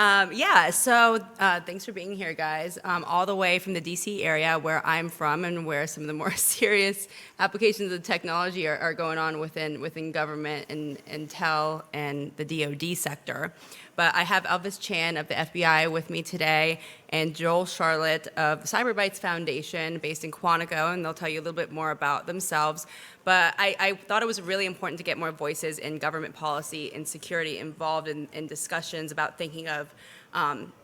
Thanks for being here, guys. All the way from the DC area where I'm from and where some of the more serious applications of technology are going on within government and intel and the DoD sector. But I have Elvis Chan of the FBI with me today and Joel Scharlat of the Bytes Foundation based in Quantico, and they'll tell you a little bit more about themselves. But I thought it was really important to get more voices in government policy and security involved in discussions about thinking of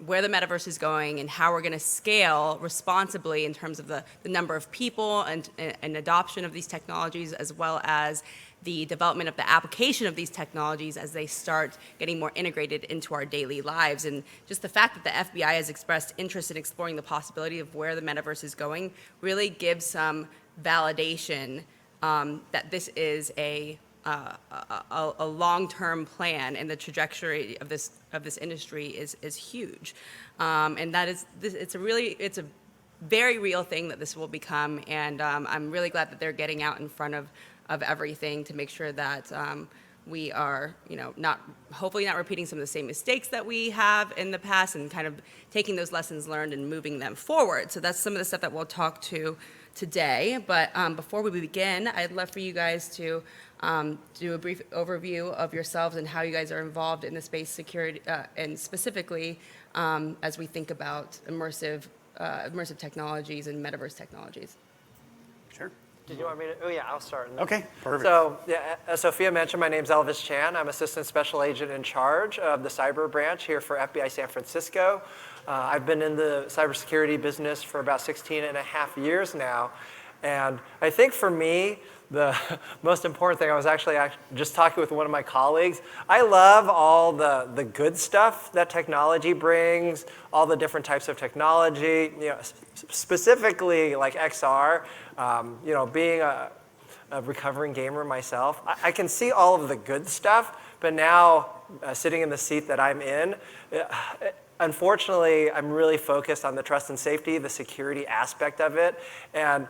where the metaverse is going and how we're going to scale responsibly in terms of the number of people and adoption of these technologies, as well as the development of the application of these technologies as they start getting more integrated into our daily lives. And just the fact that the FBI has expressed interest in exploring the possibility of where the metaverse is going really gives some validation that this is a long-term plan, and the trajectory of this industry is huge, and that is it's a very real thing that this will become, and I'm really glad that they're getting out in front of everything to make sure that we are, hopefully not repeating some of the same mistakes that we have in the past, and kind of taking those lessons learned and moving them forward. So that's some of the stuff that we'll talk to today. But before we begin, I'd love for you guys to do a brief overview of yourselves and how you guys are involved in the space security, and specifically as we think about immersive technologies and metaverse technologies. Sure. Did you want me to? Oh, yeah, I'll start. Okay, perfect. So, as Sophia mentioned, my name's Elvis Chan. I'm Assistant Special Agent in charge of the cyber branch here for FBI San Francisco. I've been in the cybersecurity business for about 16 and a half years now. And I think for me, the most important thing, I was actually just talking with one of my colleagues. I love all the good stuff that technology brings, all the different types of technology, specifically like XR. Being a recovering gamer myself, I can see all of the good stuff, but now sitting in the seat that I'm in, unfortunately, I'm really focused on the trust and safety, the security aspect of it. And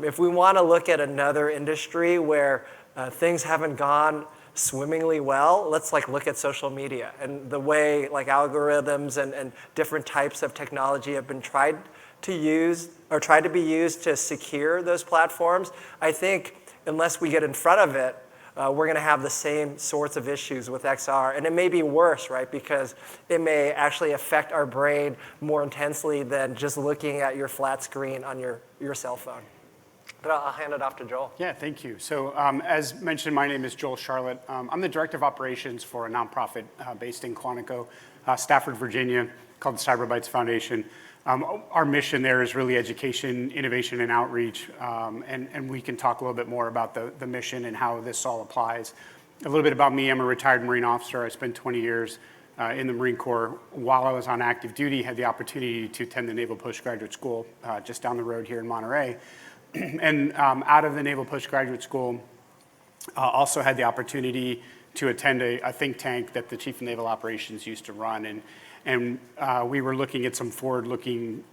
if we want to look at another industry where things haven't gone swimmingly well, let's look at social media and the way algorithms and different types of technology have been tried to be used to secure those platforms. I think unless we get in front of it, we're going to have the same sorts of issues with XR. And it may be worse, right? Because it may actually affect our brain more intensely than just looking at your flat screen on your cell phone. But I'll hand it off to Joel. Yeah, thank you. So as mentioned, my name is Joel Scharlat. I'm the Director of Operations for a nonprofit based in Quantico, Stafford, Virginia, called the Bytes Foundation. Our mission there is really education, innovation, and outreach, and we can talk a little bit more about the mission and how this all applies. A little bit about me, I'm a retired Marine officer. I spent 20 years in the Marine Corps. While I was on active duty, had the opportunity to attend the Naval Postgraduate School just down the road here in Monterey. And out of the Naval Postgraduate School, also had the opportunity to attend a think tank that the Chief of Naval Operations used to run. And we were looking at some forward-looking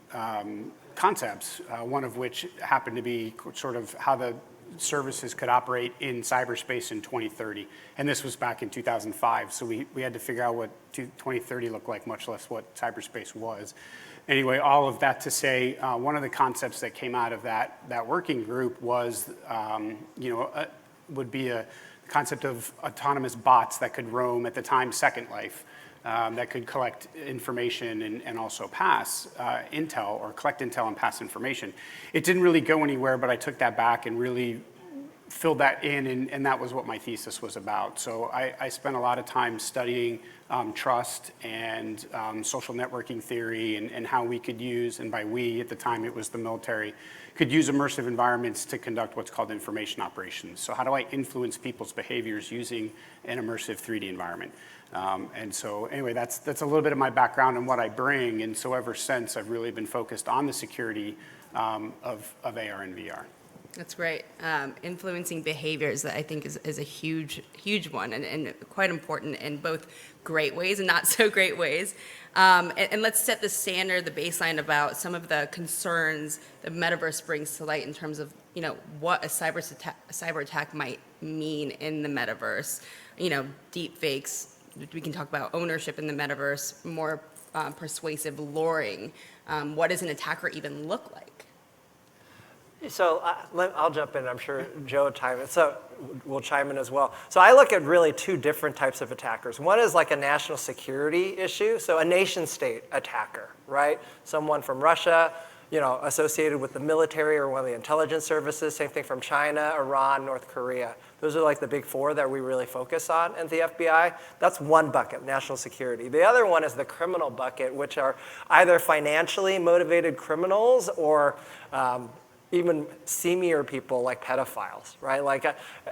concepts, one of which happened to be sort of how the services could operate in cyberspace in 2030. And this was back in 2005, so we had to figure out what 2030 looked like, much less what cyberspace was. Anyway, all of that to say, one of the concepts that came out of that working group was, would be a concept of autonomous bots that could roam, at the time, Second Life, that could collect information and also pass intel, or collect intel and pass information. It didn't really go anywhere, but I took that back and really filled that in, and that was what my thesis was about. So I spent a lot of time studying trust and social networking theory, and how we could use, and by we, at the time it was the military, could use immersive environments to conduct what's called information operations. So how do I influence people's behaviors using an immersive 3D environment? And so anyway, that's a little bit of my background and what I bring, and so ever since I've really been focused on the security of AR and VR. That's great. Influencing behaviors, I think, is a huge one, and quite important in both great ways and not so great ways. And let's set the standard, the baseline about some of the concerns the metaverse brings to light in terms of what a cyber attack might mean in the metaverse. Deep fakes. We can talk about ownership in the metaverse, more persuasive luring. What does an attacker even look like? So I'll jump in. I'm sure Joe will chime in as well. So I look at really two different types of attackers. One is like a national security issue, so a nation state attacker, right? Someone from Russia, associated with the military or one of the intelligence services. Same thing from China, Iran, North Korea. Those are like the big four that we really focus on at the FBI. That's one bucket, national security. The other one is the criminal bucket, which are either financially motivated criminals or even seamier people like pedophiles, right? Like,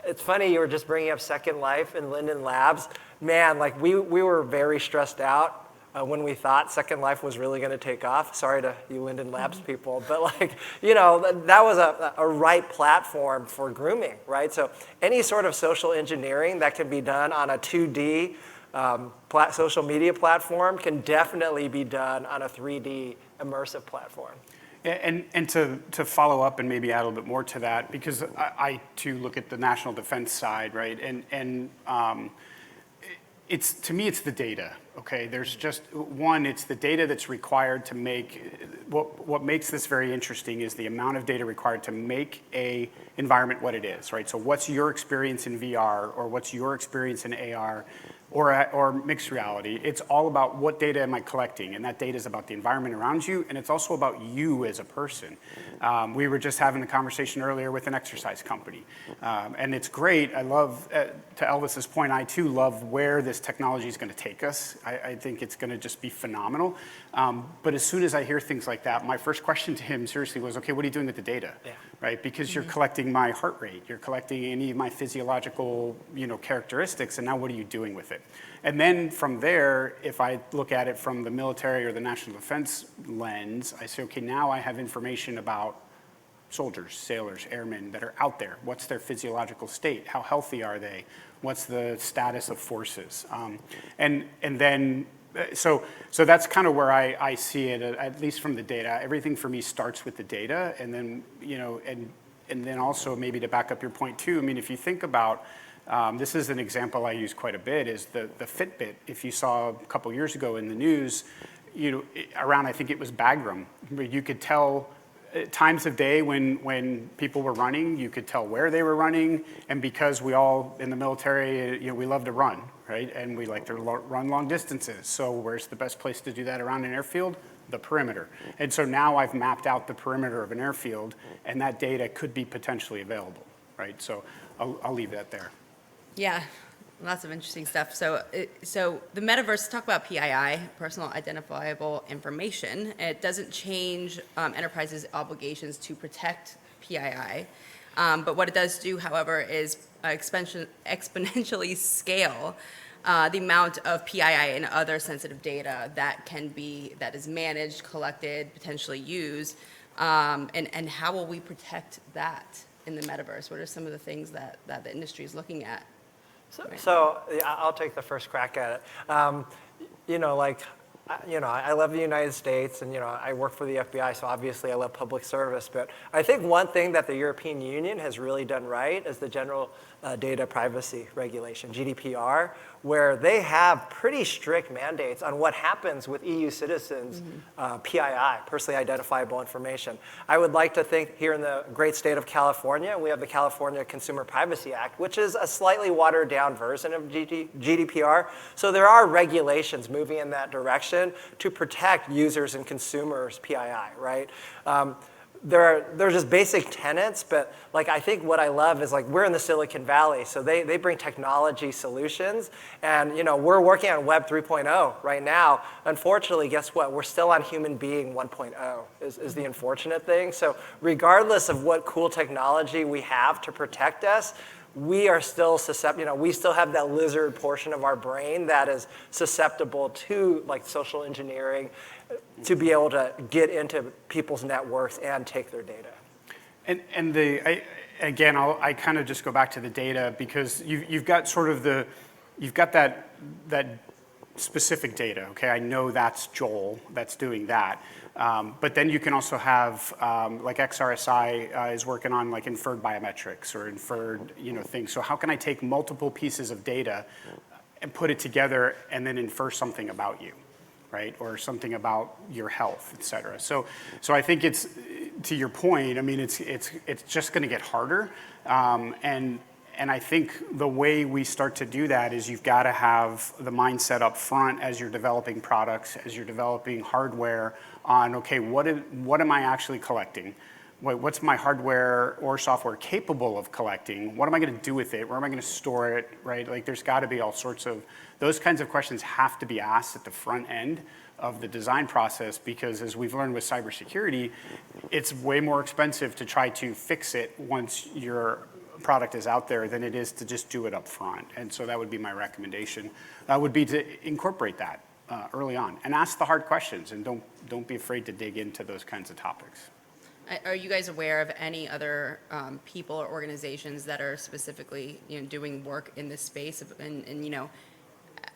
it's funny, you were just bringing up Second Life and Linden Labs. Man, like we were very stressed out when we thought Second Life was really gonna take off. Sorry to you Linden Labs people, but that was a right platform for grooming, right? So any sort of social engineering that can be done on a 2D social media platform can definitely be done on a 3D immersive platform. And to follow up and maybe add a little bit more to that, because I too look at the national defense side, right? And to me, it's the data, okay? There's just, one, it's the data that's required to make, what makes this very interesting is the amount of data required to make a environment what it is, right? So what's your experience in VR, or what's your experience in AR, or mixed reality? It's all about what data am I collecting, and that data is about the environment around you, and it's also about you as a person. We were just having a conversation earlier with an exercise company, and it's great. I love, to Elvis's point, I too love where this technology is going to take us. I think it's going to just be phenomenal. But as soon as I hear things like that, my first question to him seriously was, okay, what are you doing with the data? Yeah. Right? Because you're collecting my heart rate, you're collecting any of my physiological, characteristics, and now what are you doing with it? And then from there, if I look at it from the military or the national defense lens, I say, okay, now I have information about soldiers, sailors, airmen that are out there. What's their physiological state? How healthy are they? What's the status of forces? And then, so that's kind of where I see it, at least from the data. Everything for me starts with the data, and then, and then also maybe to back up your point too, I mean, if you think about, this is an example I use quite a bit, is the Fitbit. If you saw a couple years ago in the news, around, I think it was Bagram, you could tell times of day when people were running, you could tell where they were running, and because we all in the military, we love to run, right? And we like to run long distances. So where's the best place to do that around an airfield? The perimeter. And so now I've mapped out the perimeter of an airfield, and that data could be potentially available, right? So I'll leave that there. Yeah, lots of interesting stuff. So the metaverse, talk about PII, personal identifiable information. It doesn't change enterprises' obligations to protect PII. But what it does do, however, is exponentially scale the amount of PII and other sensitive data that is managed, collected, potentially used. And how will we protect that in the metaverse? What are some of the things that the industry is looking at? So I'll take the first crack at it. I love the United States, and I work for the FBI, so obviously I love public service. But I think one thing that the European Union has really done right is the General Data Privacy Regulation, GDPR, where they have pretty strict mandates on what happens with EU citizens' PII, personally identifiable information. I would like to think here in the great state of California, we have the California Consumer Privacy Act, which is a slightly watered down version of GDPR. So there are regulations moving in that direction to protect users and consumers' PII, right? They're just basic tenets, but I think what I love is we're in the Silicon Valley, so they bring technology solutions, and we're working on Web 3.0 right now. Unfortunately, guess what? We're still on human being 1.0 is the unfortunate thing. So regardless of what cool technology we have to protect us, we are still susceptible, we still have that lizard portion of our brain that is susceptible to social engineering to be able to get into people's networks and take their data. And again, I kind of just go back to the data, because you've got sort of you've got that specific data, okay? I know that's Joel that's doing that. But then you can also have, XRSI is working on inferred biometrics or inferred, things. So how can I take multiple pieces of data and put it together and then infer something about you, right? Or something about your health, et cetera. So I think it's, to your point, I mean, it's just going to get harder. And I think the way we start to do that is you've got to have the mindset up front as you're developing products, as you're developing hardware on, okay, what am I actually collecting? What's my hardware or software capable of collecting? What am I going to do with it? Where am I going to store it, right? Like there's got to be all sorts of, those kinds of questions have to be asked at the front end of the design process, because as we've learned with cybersecurity, it's way more expensive to try to fix it once your product is out there than it is to just do it up front. And so that would be my recommendation, would be to incorporate that early on and ask the hard questions, and don't be afraid to dig into those kinds of topics. Are you guys aware of any other people or organizations that are specifically, doing work in this space? And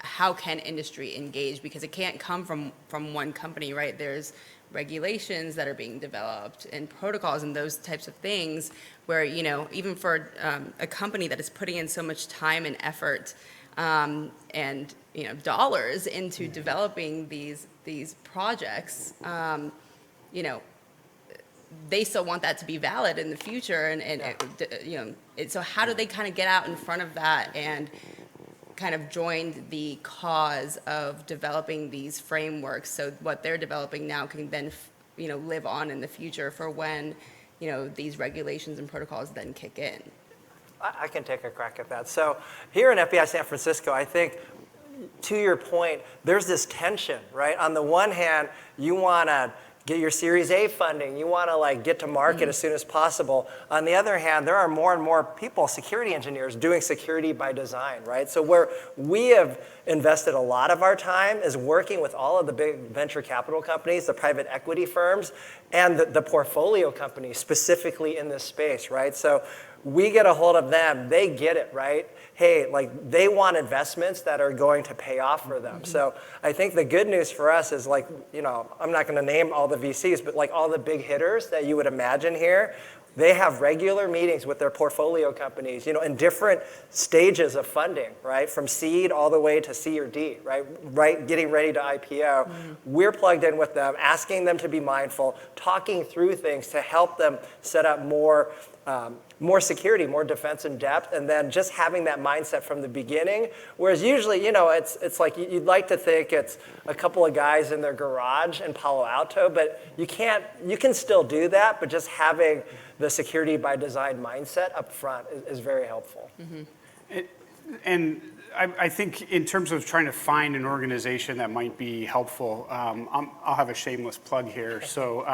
how can industry engage? Because it can't come from one company, right? There's regulations that are being developed and protocols and those types of things where, even for a company that is putting in so much time and effort and, dollars into developing these projects, they still want that to be valid in the future. So how do they kind of get out in front of that and kind of join the cause of developing these frameworks so what they're developing now can then, live on in the future for when, these regulations and protocols then kick in? I can take a crack at that. So here in FBI San Francisco, I think, to your point, there's this tension, right? On the one hand, you want to get your Series A funding. You want to get to market as soon as possible. On the other hand, there are more and more people, security engineers, doing security by design, right? So where we have invested a lot of our time is working with all of the big venture capital companies, the private equity firms, and the portfolio companies specifically in this space, right? So we get a hold of them, they get it, right? Hey, they want investments that are going to pay off for them. So I think the good news for us is I'm not gonna name all the VCs, but all the big hitters that you would imagine here, they have regular meetings with their portfolio companies, in different stages of funding, right? From seed all the way to C or D, right? Getting ready to IPO. We're plugged in with them, asking them to be mindful, talking through things to help them set up more security, more defense in depth, and then just having that mindset from the beginning. Whereas usually, it's like you'd like to think it's a couple of guys in their garage in Palo Alto, but you can still do that, but just having the security by design mindset up front is very helpful. And I think in terms of trying to find an organization that might be helpful, I'll have a shameless plug here. So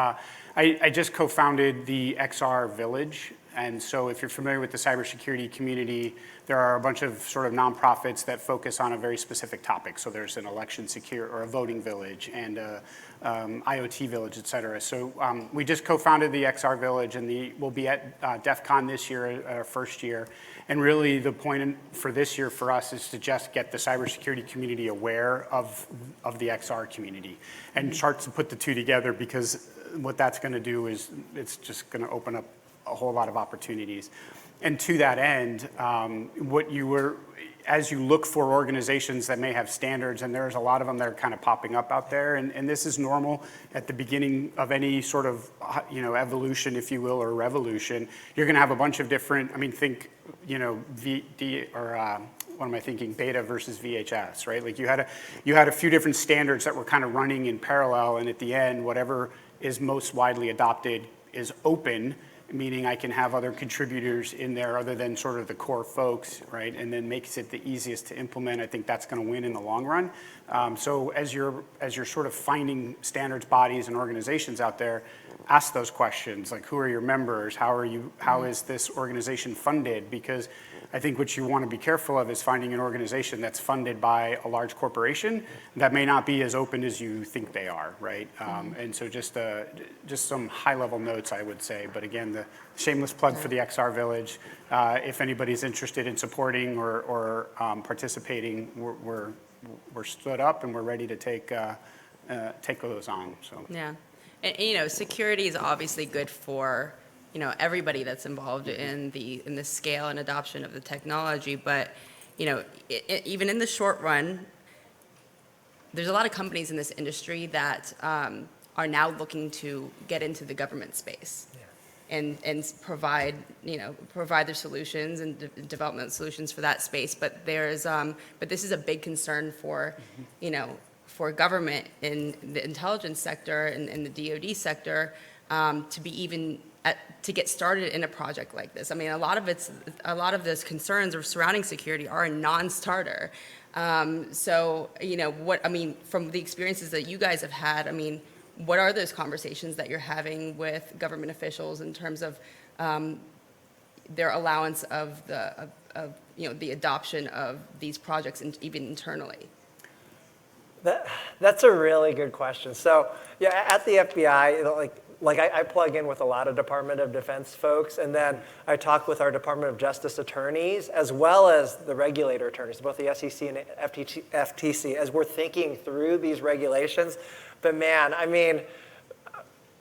I just co-founded the XR Village. And so if you're familiar with the cybersecurity community, there are a bunch of sort of nonprofits that focus on a very specific topic. So there's an election secure or a voting village and a IoT village, et cetera. So we just co-founded the XR Village, and we'll be at DEF CON this year, our first year. And really the point for this year for us is to just get the cybersecurity community aware of the XR community and start to put the two together, because what that's going to do is it's just going to open up a whole lot of opportunities. And to that end, as you look for organizations that may have standards, and there's a lot of them that are kind of popping up out there, and this is normal at the beginning of any sort of evolution, if you will, or revolution. You're going to have a bunch of different, think what am I thinking? Beta versus VHS, right? Like you had a few different standards that were kind of running in parallel, and at the end, whatever is most widely adopted is open, meaning I can have other contributors in there other than sort of the core folks, right? And then makes it the easiest to implement. I think that's going to win in the long run. So as you're sort of finding standards bodies and organizations out there, ask those questions, like who are your members? How is this organization funded? Because I think what you want to be careful of is finding an organization that's funded by a large corporation that may not be as open as you think they are, right? And so just some high-level notes, I would say. But again, the shameless plug for the XR Village. If anybody's interested in supporting or participating, we're stood up and we're ready to take those on. So yeah, and security is obviously good for everybody that's involved in the scale and adoption of the technology, but even in the short run, there's a lot of companies in this industry that are now looking to get into the government space. And provide their solutions and development solutions for that space. But but this is a big concern for, for government in the intelligence sector and in the DoD sector to get started in a project like this. I mean, a lot of those concerns surrounding security are a non-starter. So, from the experiences that you guys have had, I mean, what are those conversations that you're having with government officials in terms of their allowance of the adoption of these projects and even internally? That's a really good question. So yeah, at the FBI, I plug in with a lot of Department of Defense folks, and then I talk with our Department of Justice attorneys, as well as the regulator attorneys, both the SEC and FTC, as we're thinking through these regulations. But man, I mean,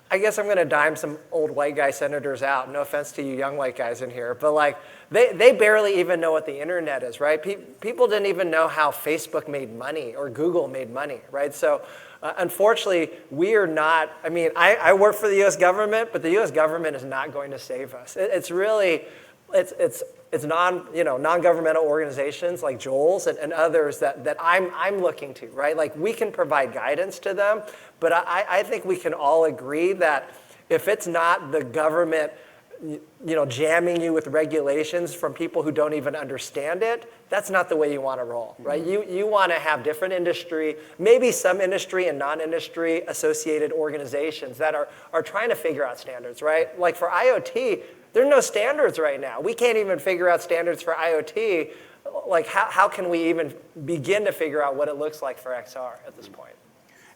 I guess I'm going to dime some old white guy senators out. No offense to you young white guys in here, but they barely even know what the internet is, right? People didn't even know how Facebook made money or Google made money, right? So unfortunately, we are not, I mean, I work for the U.S. government, but the U.S. government is not going to save us. It's really, it's non-governmental organizations like Joel's and others that I'm looking to, right? Like, we can provide guidance to them, but I think we can all agree that if it's not the government, jamming you with regulations from people who don't even understand it, that's not the way you want to roll, right? You want to have different industry, maybe some industry and non-industry associated organizations that are trying to figure out standards, right? Like for IoT, there are no standards right now. We can't even figure out standards for IoT. Like, how can we even begin to figure out what it looks like for XR at this point?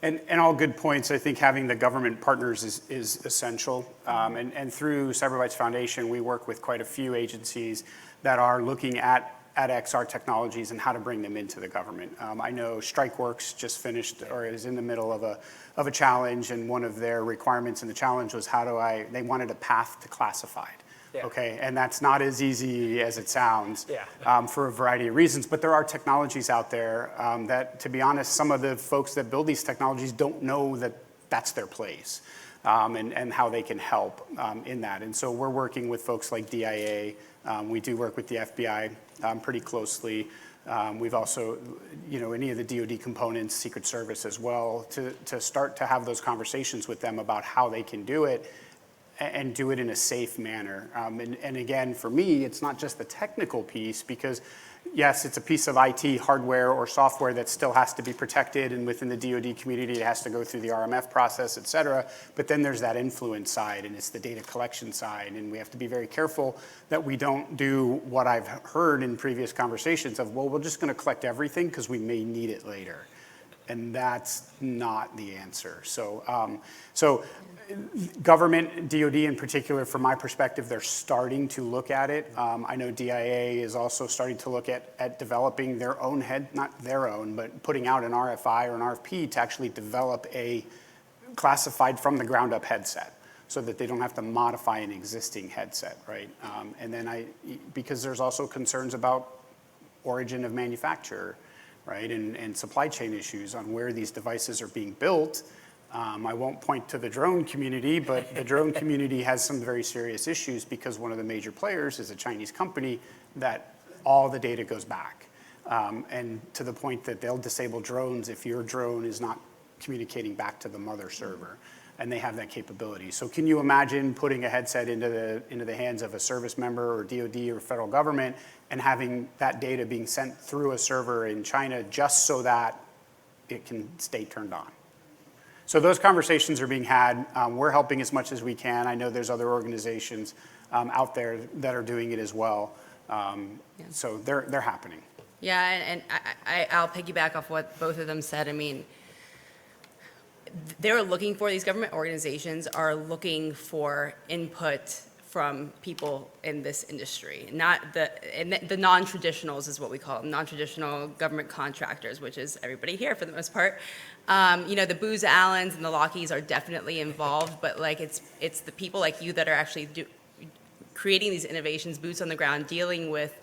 And all good points. I think having the government partners is essential. And through Cyberbytes Foundation, we work with quite a few agencies that are looking at XR technologies and how to bring them into the government. I know StrikeWorks just finished or is in the middle of a challenge, and one of their requirements in the challenge was they wanted a path to classified. Yeah. Okay, and that's not as easy as it sounds. Yeah. For a variety of reasons. But there are technologies out there that, to be honest, some of the folks that build these technologies don't know that that's their place, and how they can help in that. And so we're working with folks like DIA. We do work with the FBI pretty closely. We've also, any of the DoD components, Secret Service as well, to start to have those conversations with them about how they can do it and do it in a safe manner. And again, for me, it's not just the technical piece, because yes, it's a piece of IT hardware or software that still has to be protected, and within the DoD community, it has to go through the RMF process, et cetera. But then there's that influence side, and it's the data collection side, and we have to be very careful that we don't do what I've heard in previous conversations of, well, we're just going to collect everything because we may need it later. And that's not the answer. So government, DoD in particular, from my perspective, they're starting to look at it. I know DIA is also starting to look at developing their own not their own, but putting out an RFI or an RFP to actually develop a classified from the ground up headset, so that they don't have to modify an existing headset, right? And then because there's also concerns about origin of manufacturer, right, and supply chain issues on where these devices are being built. I won't point to the drone community, but the drone community has some very serious issues because one of the major players is a Chinese company that all the data goes back. And to the point that they'll disable drones if your drone is not communicating back to the mother server, and they have that capability. So can you imagine putting a headset into the hands of a service member or DoD or federal government and having that data being sent through a server in China just so that it can stay turned on? So those conversations are being had. We're helping as much as we can. I know there's other organizations out there that are doing it as well. So they're happening. Yeah, and I'll piggyback off what both of them said. I mean, they're looking for, these government organizations are looking for input from people in this industry, not the non-traditionals is what we call them, non-traditional government contractors, which is everybody here for the most part. The Booz Allens and the Lockeys are definitely involved, but like it's the people like you that are actually creating these innovations, boots on the ground, dealing with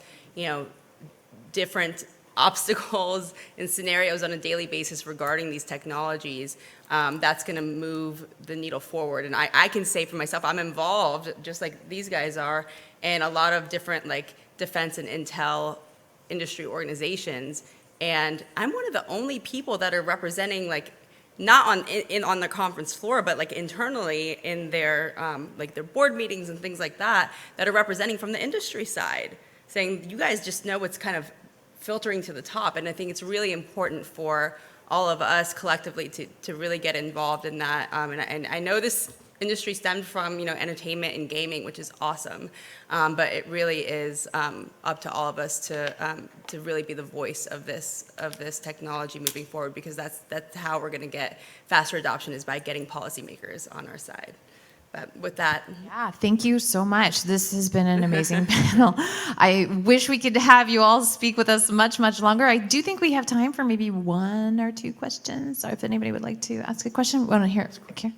different obstacles and scenarios on a daily basis regarding these technologies, that's going to move the needle forward. And I can say for myself, I'm involved, just like these guys are, in a lot of different like defense and intel industry organizations. And I'm one of the only people that are representing, like, not on the conference floor, but like internally in their like their board meetings and things like that are representing from the industry side, saying you guys just know what's kind of filtering to the top. And I think it's really important for all of us collectively to really get involved in that. And I know this industry stemmed from, entertainment and gaming, which is awesome. But it really is up to all of us to really be the voice of this technology moving forward, because that's how we're going to get faster adoption, is by getting policymakers on our side. But with that, Yeah, thank you so much. This has been an amazing panel. I wish we could have you all speak with us much, much longer. I do think we have time for maybe 1 or 2 questions. So if anybody would like to ask a question, we want to hear it. Okay.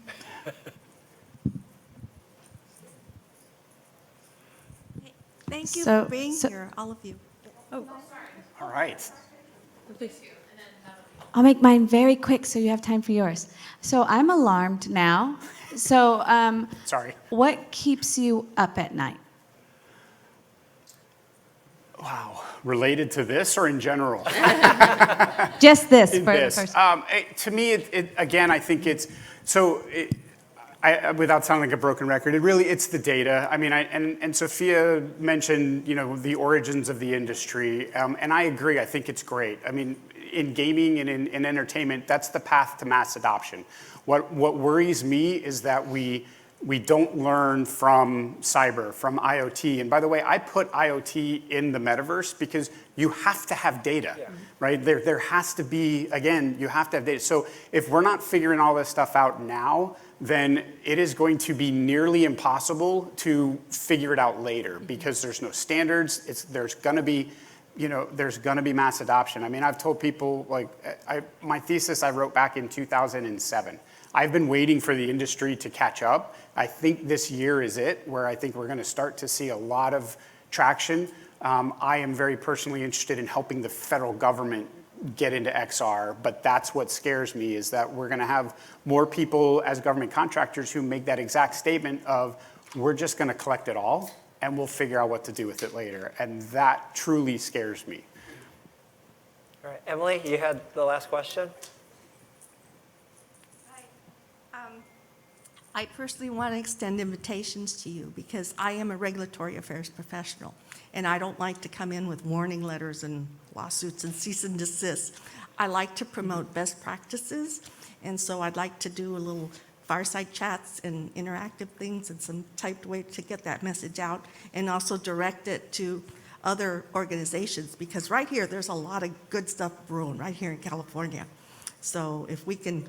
Thank you So- for being so- here, all of you. All right. I'll make mine very quick so you have time for yours. So I'm alarmed now. So Sorry. what keeps you up at night? Wow. Related to this or in general? Just this In for this. first. To me, again, I think it's, without sounding like a broken record, it's the data. I mean, and Sophia mentioned, the origins of the industry, and I agree. I think it's great. I mean, in gaming and in entertainment, that's the path to mass adoption. What worries me is that we don't learn from cyber, from IoT. And by the way, I put IoT in the metaverse because you have to have data, right? There has to be, again, you have to have data. So if we're not figuring all this stuff out now, then it is going to be nearly impossible to figure it out later, because there's no standards. There's going to be mass adoption. I mean, I've told people, like, my thesis I wrote back in 2007. I've been waiting for the industry to catch up. I think this year is it, where I think we're going to start to see a lot of traction. I am very personally interested in helping the federal government get into XR, but that's what scares me, is that we're going to have more people as government contractors who make that exact statement of, we're just going to collect it all and we'll figure out what to do with it later. And that truly scares me. All right, Emily, you had the last question. I personally want to extend invitations to you because I am a regulatory affairs professional, and I don't like to come in with warning letters and lawsuits and cease and desist. I like to promote best practices, and so I'd like to do a little fireside chats and interactive things and some typed way to get that message out, and also direct it to other organizations, because right here, there's a lot of good stuff brewing right here in California. So if we can,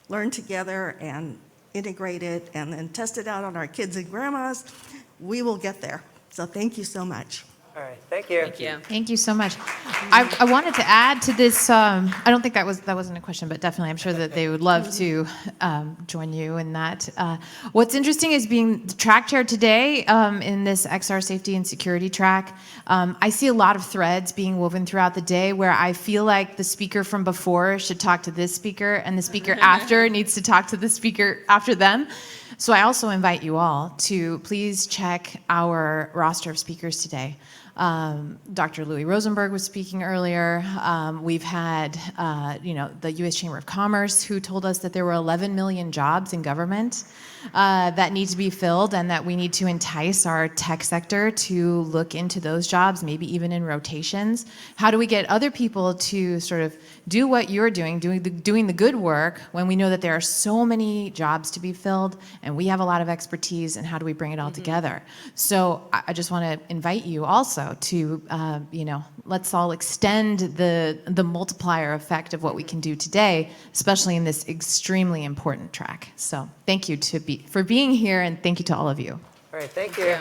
learn together and integrate it and then test it out on our kids and grandmas, we will get there. So thank you so much. All right, thank you. thank you. Thank you so much. I wanted to add to this. I don't think that wasn't a question, but definitely, I'm sure that they would love to join you in that. What's interesting is being the track chair today in this XR safety and security track. I see a lot of threads being woven throughout the day where I feel like the speaker from before should talk to this speaker, and the speaker after needs to talk to the speaker after them. So I also invite you all to please check our roster of speakers today. Dr. Louis Rosenberg was speaking earlier. We've had, the U.S. Chamber of Commerce, who told us that there were 11 million jobs in government that need to be filled, and that we need to entice our tech sector to look into those jobs, maybe even in rotations. How do we get other people to sort of do what you're doing the good work, when we know that there are so many jobs to be filled and we have a lot of expertise, and how do we bring it all together? So I just want to invite you also to, let's all extend the multiplier effect of what we can do today, especially in this extremely important track. So thank you for being here, and thank you to all of you. All right, thank you.